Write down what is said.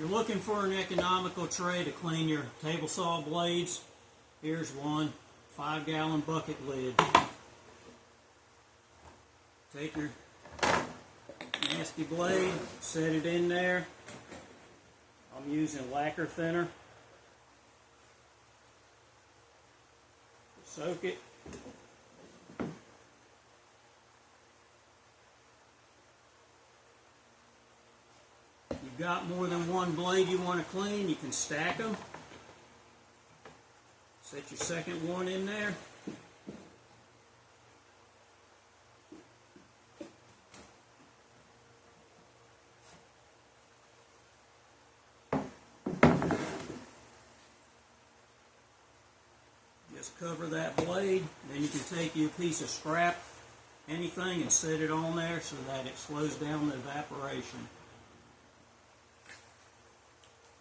You're looking for an economical tray to clean your table saw blades. Here's one, 5-gallon bucket lid. Take your nasty blade, set it in there. I'm using lacquer thinner. Soak it. You've got more than one blade you want to clean, you can stack them. Set your second one in there. Just cover that blade, then you can take you a piece of scrap, anything, and set it on there so that it slows down the evaporation.